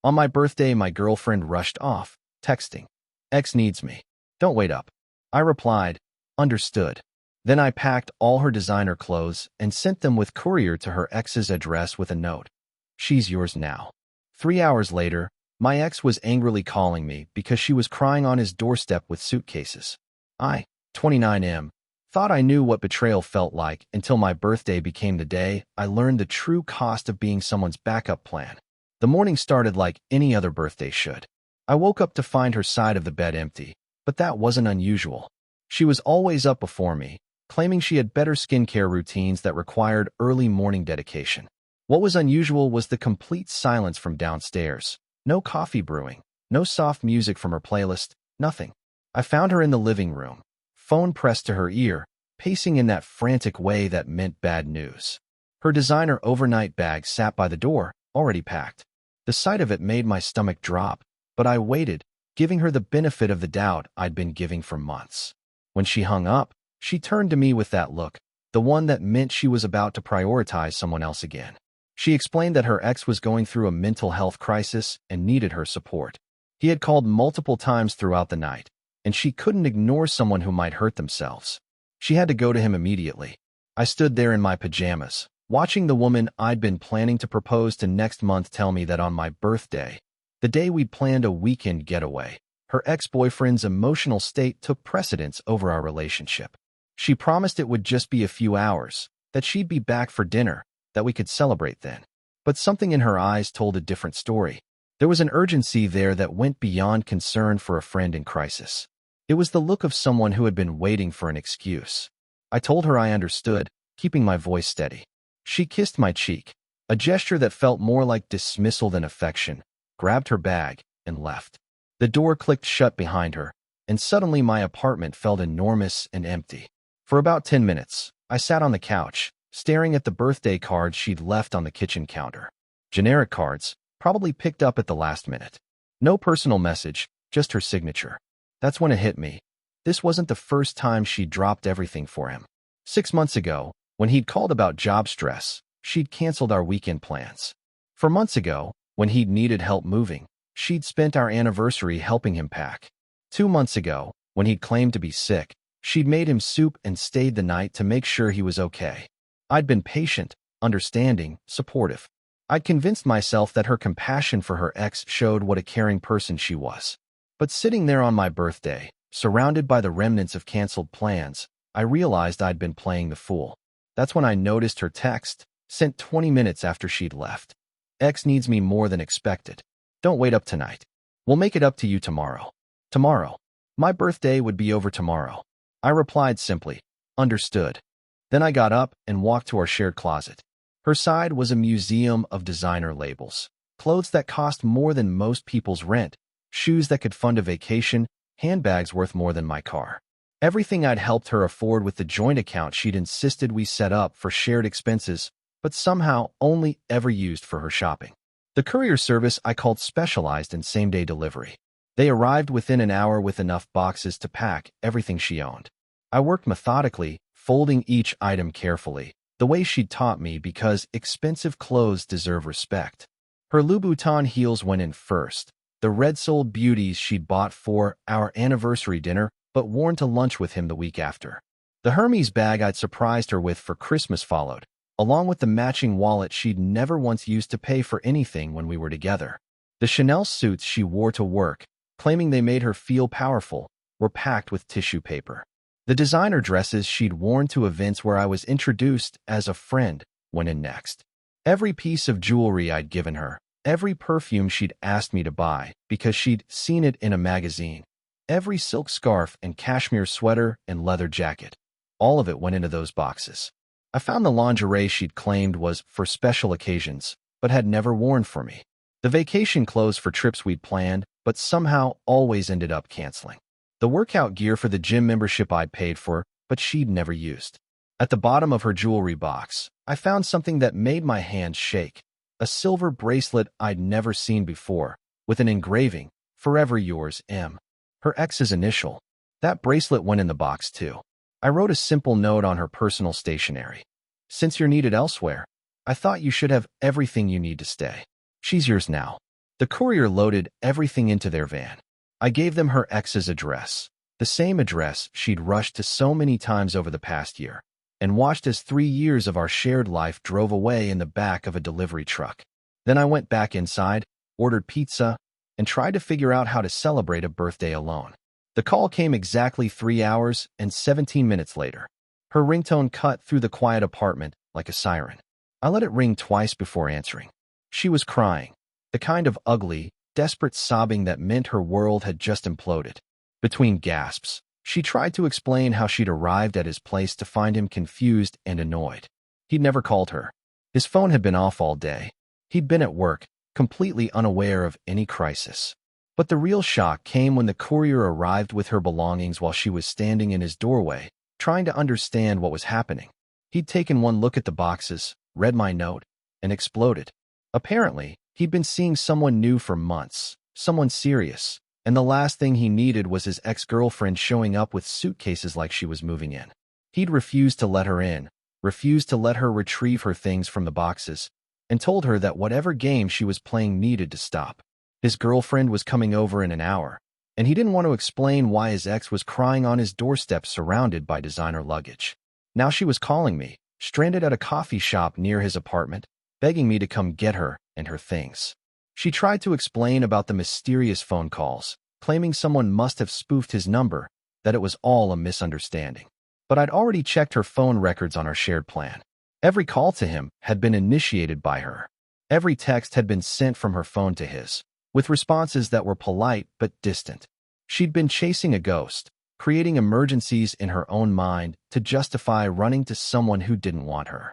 On my birthday, my girlfriend rushed off, texting, "Ex needs me. Don't wait up." I replied, "Understood." Then I packed all her designer clothes and sent them with Courier to her ex's address with a note. "She's yours now." 3 hours later, my ex was angrily calling me because she was crying on his doorstep with suitcases. I, 29M, thought I knew what betrayal felt like until my birthday became the day I learned the true cost of being someone's backup plan. The morning started like any other birthday should. I woke up to find her side of the bed empty, but that wasn't unusual. She was always up before me, claiming she had better skincare routines that required early morning dedication. What was unusual was the complete silence from downstairs. No coffee brewing, no soft music from her playlist, nothing. I found her in the living room, phone pressed to her ear, pacing in that frantic way that meant bad news. Her designer overnight bag sat by the door, already packed. The sight of it made my stomach drop, but I waited, giving her the benefit of the doubt I'd been giving for months. When she hung up, she turned to me with that look, the one that meant she was about to prioritize someone else again. She explained that her ex was going through a mental health crisis and needed her support. He had called multiple times throughout the night, and she couldn't ignore someone who might hurt themselves. She had to go to him immediately. I stood there in my pajamas, watching the woman I'd been planning to propose to next month tell me that on my birthday, the day we'd planned a weekend getaway, her ex-boyfriend's emotional state took precedence over our relationship. She promised it would just be a few hours, that she'd be back for dinner, that we could celebrate then. But something in her eyes told a different story. There was an urgency there that went beyond concern for a friend in crisis. It was the look of someone who had been waiting for an excuse. I told her I understood, keeping my voice steady. She kissed my cheek, a gesture that felt more like dismissal than affection, grabbed her bag, and left. The door clicked shut behind her, and suddenly my apartment felt enormous and empty. For about 10 minutes, I sat on the couch, staring at the birthday cards she'd left on the kitchen counter. Generic cards, probably picked up at the last minute. No personal message, just her signature. That's when it hit me. This wasn't the first time she'd dropped everything for him. 6 months ago, when he'd called about job stress, she'd canceled our weekend plans. 4 months ago, when he'd needed help moving, she'd spent our anniversary helping him pack. 2 months ago, when he'd claimed to be sick, she'd made him soup and stayed the night to make sure he was okay. I'd been patient, understanding, supportive. I'd convinced myself that her compassion for her ex showed what a caring person she was. But sitting there on my birthday, surrounded by the remnants of canceled plans, I realized I'd been playing the fool. That's when I noticed her text, sent 20 minutes after she'd left. "Ex needs me more than expected. Don't wait up tonight. We'll make it up to you tomorrow." Tomorrow. My birthday would be over tomorrow. I replied simply, "Understood." Then I got up and walked to our shared closet. Her side was a museum of designer labels, clothes that cost more than most people's rent, shoes that could fund a vacation, handbags worth more than my car. Everything I'd helped her afford with the joint account she'd insisted we set up for shared expenses, but somehow only ever used for her shopping. The courier service I called specialized in same-day delivery. They arrived within an hour with enough boxes to pack everything she owned. I worked methodically, folding each item carefully, the way she'd taught me, because expensive clothes deserve respect. Her Louboutin heels went in first, the red-soled beauties she'd bought for our anniversary dinner but worn to lunch with him the week after. The Hermes bag I'd surprised her with for Christmas followed, along with the matching wallet she'd never once used to pay for anything when we were together. The Chanel suits she wore to work, claiming they made her feel powerful, were packed with tissue paper. The designer dresses she'd worn to events where I was introduced as a friend went in next. Every piece of jewelry I'd given her, every perfume she'd asked me to buy because she'd seen it in a magazine, every silk scarf and cashmere sweater and leather jacket, all of it went into those boxes. I found the lingerie she'd claimed was for special occasions, but had never worn for me. The vacation clothes for trips we'd planned, but somehow always ended up canceling. The workout gear for the gym membership I'd paid for, but she'd never used. At the bottom of her jewelry box, I found something that made my hands shake. A silver bracelet I'd never seen before, with an engraving, "Forever yours, M." Her ex's initial. That bracelet went in the box too. I wrote a simple note on her personal stationery. "Since you're needed elsewhere, I thought you should have everything you need to stay. She's yours now." The courier loaded everything into their van. I gave them her ex's address, the same address she'd rushed to so many times over the past year, and watched as 3 years of our shared life drove away in the back of a delivery truck. Then I went back inside, ordered pizza, and tried to figure out how to celebrate a birthday alone. The call came exactly 3 hours and 17 minutes later. Her ringtone cut through the quiet apartment like a siren. I let it ring twice before answering. She was crying, the kind of ugly, desperate sobbing that meant her world had just imploded. Between gasps, she tried to explain how she'd arrived at his place to find him confused and annoyed. He'd never called her. His phone had been off all day. He'd been at work, completely unaware of any crisis. But the real shock came when the courier arrived with her belongings while she was standing in his doorway, trying to understand what was happening. He'd taken one look at the boxes, read my note, and exploded. Apparently, he'd been seeing someone new for months, someone serious, and the last thing he needed was his ex-girlfriend showing up with suitcases like she was moving in. He'd refused to let her in, refused to let her retrieve her things from the boxes, and told her that whatever game she was playing needed to stop. His girlfriend was coming over in an hour, and he didn't want to explain why his ex was crying on his doorstep surrounded by designer luggage. Now she was calling me, stranded at a coffee shop near his apartment, begging me to come get her and her things. She tried to explain about the mysterious phone calls, claiming someone must have spoofed his number, that it was all a misunderstanding. But I'd already checked her phone records on our shared plan. Every call to him had been initiated by her. Every text had been sent from her phone to his, with responses that were polite but distant. She'd been chasing a ghost, creating emergencies in her own mind to justify running to someone who didn't want her.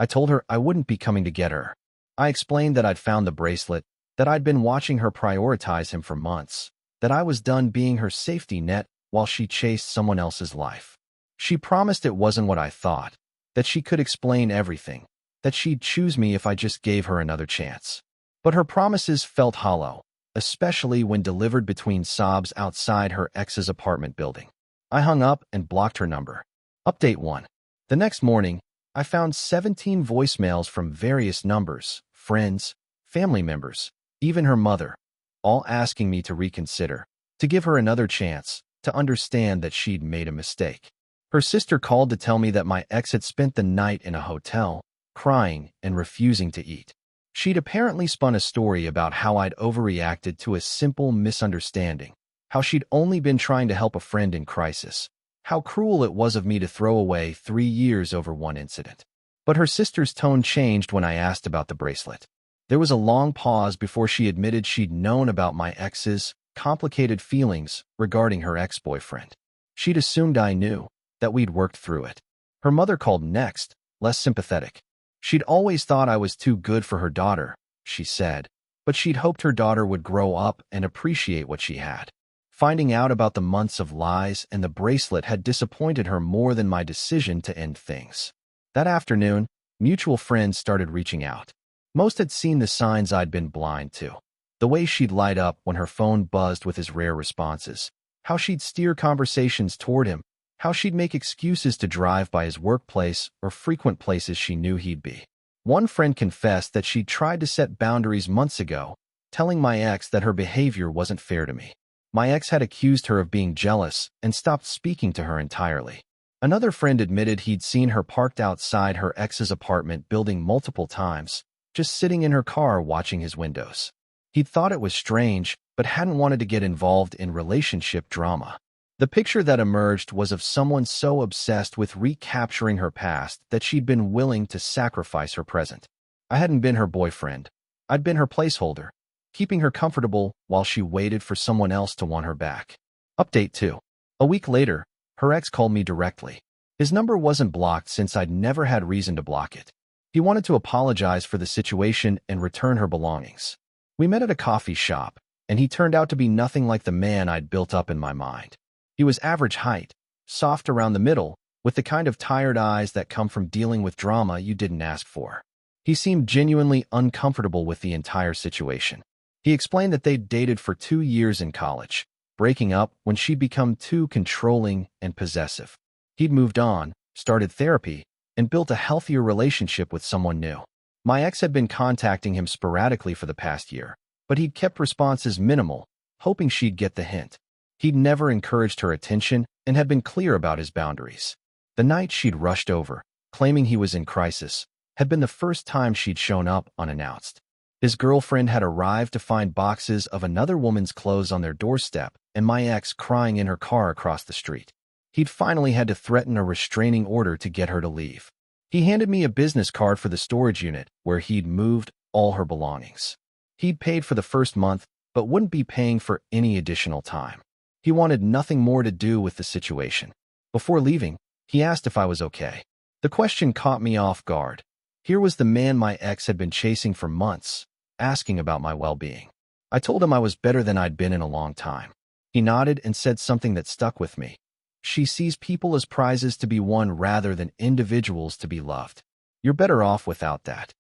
I told her I wouldn't be coming to get her. I explained that I'd found the bracelet, that I'd been watching her prioritize him for months, that I was done being her safety net while she chased someone else's life. She promised it wasn't what I thought, that she could explain everything, that she'd choose me if I just gave her another chance. But her promises felt hollow, especially when delivered between sobs outside her ex's apartment building. I hung up and blocked her number. Update 1. The next morning, I found 17 voicemails from various numbers, friends, family members, even her mother, all asking me to reconsider, to give her another chance, to understand that she'd made a mistake. Her sister called to tell me that my ex had spent the night in a hotel, crying and refusing to eat. She'd apparently spun a story about how I'd overreacted to a simple misunderstanding, how she'd only been trying to help a friend in crisis, how cruel it was of me to throw away 3 years over one incident. But her sister's tone changed when I asked about the bracelet. There was a long pause before she admitted she'd known about my ex's complicated feelings regarding her ex-boyfriend. She'd assumed I knew, that we'd worked through it. Her mother called next, less sympathetic. She'd always thought I was too good for her daughter, she said, but she'd hoped her daughter would grow up and appreciate what she had. Finding out about the months of lies and the bracelet had disappointed her more than my decision to end things. That afternoon, mutual friends started reaching out. Most had seen the signs I'd been blind to. The way she'd light up when her phone buzzed with his rare responses, how she'd steer conversations toward him, how she'd make excuses to drive by his workplace or frequent places she knew he'd be. One friend confessed that she'd tried to set boundaries months ago, telling my ex that her behavior wasn't fair to me. My ex had accused her of being jealous and stopped speaking to her entirely. Another friend admitted he'd seen her parked outside her ex's apartment building multiple times, just sitting in her car watching his windows. He'd thought it was strange, but hadn't wanted to get involved in relationship drama. The picture that emerged was of someone so obsessed with recapturing her past that she'd been willing to sacrifice her present. I hadn't been her boyfriend. I'd been her placeholder, keeping her comfortable while she waited for someone else to want her back. Update 2. A week later, her ex called me directly. His number wasn't blocked since I'd never had reason to block it. He wanted to apologize for the situation and return her belongings. We met at a coffee shop, and he turned out to be nothing like the man I'd built up in my mind. He was average height, soft around the middle, with the kind of tired eyes that come from dealing with drama you didn't ask for. He seemed genuinely uncomfortable with the entire situation. He explained that they'd dated for 2 years in college, breaking up when she'd become too controlling and possessive. He'd moved on, started therapy, and built a healthier relationship with someone new. My ex had been contacting him sporadically for the past year, but he'd kept responses minimal, hoping she'd get the hint. He'd never encouraged her attention and had been clear about his boundaries. The night she'd rushed over, claiming he was in crisis, had been the first time she'd shown up unannounced. His girlfriend had arrived to find boxes of another woman's clothes on their doorstep and my ex crying in her car across the street. He'd finally had to threaten a restraining order to get her to leave. He handed me a business card for the storage unit where he'd moved all her belongings. He'd paid for the first month, but wouldn't be paying for any additional time. He wanted nothing more to do with the situation. Before leaving, he asked if I was okay. The question caught me off guard. Here was the man my ex had been chasing for months, asking about my well-being. I told him I was better than I'd been in a long time. He nodded and said something that stuck with me. She sees people as prizes to be won rather than individuals to be loved. You're better off without that.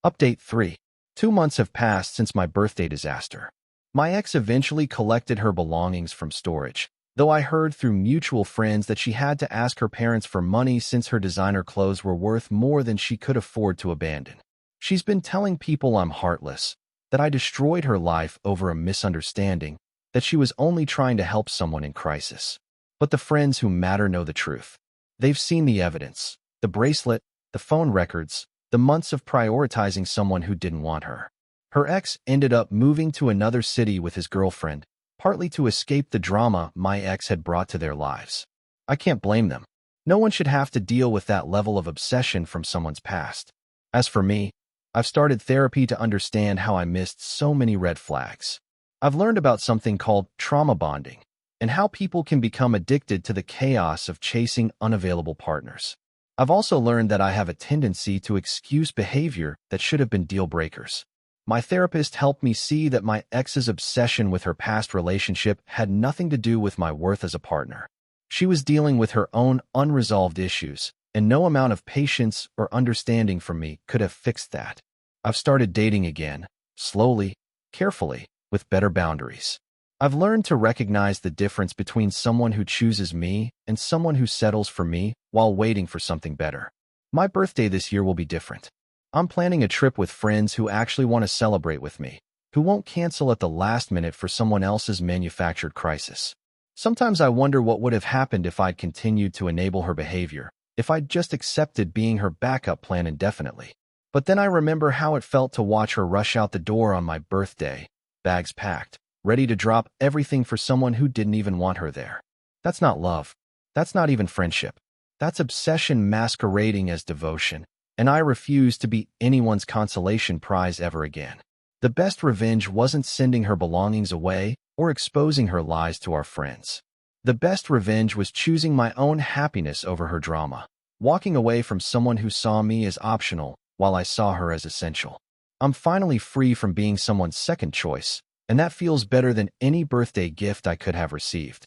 Update 3. 2 months have passed since my birthday disaster. My ex eventually collected her belongings from storage, though I heard through mutual friends that she had to ask her parents for money since her designer clothes were worth more than she could afford to abandon. She's been telling people I'm heartless, that I destroyed her life over a misunderstanding, that she was only trying to help someone in crisis. But the friends who matter know the truth. They've seen the evidence, the bracelet, the phone records, the months of prioritizing someone who didn't want her. Her ex ended up moving to another city with his girlfriend, partly to escape the drama my ex had brought to their lives. I can't blame them. No one should have to deal with that level of obsession from someone's past. As for me, I've started therapy to understand how I missed so many red flags. I've learned about something called trauma bonding and how people can become addicted to the chaos of chasing unavailable partners. I've also learned that I have a tendency to excuse behavior that should have been deal breakers. My therapist helped me see that my ex's obsession with her past relationship had nothing to do with my worth as a partner. She was dealing with her own unresolved issues, and no amount of patience or understanding from me could have fixed that. I've started dating again, slowly, carefully, with better boundaries. I've learned to recognize the difference between someone who chooses me and someone who settles for me while waiting for something better. My birthday this year will be different. I'm planning a trip with friends who actually want to celebrate with me, who won't cancel at the last minute for someone else's manufactured crisis. Sometimes I wonder what would have happened if I'd continued to enable her behavior, if I'd just accepted being her backup plan indefinitely. But then I remember how it felt to watch her rush out the door on my birthday, bags packed, ready to drop everything for someone who didn't even want her there. That's not love. That's not even friendship. That's obsession masquerading as devotion, and I refuse to be anyone's consolation prize ever again. The best revenge wasn't sending her belongings away or exposing her lies to our friends. The best revenge was choosing my own happiness over her drama, walking away from someone who saw me as optional while I saw her as essential. I'm finally free from being someone's second choice, and that feels better than any birthday gift I could have received.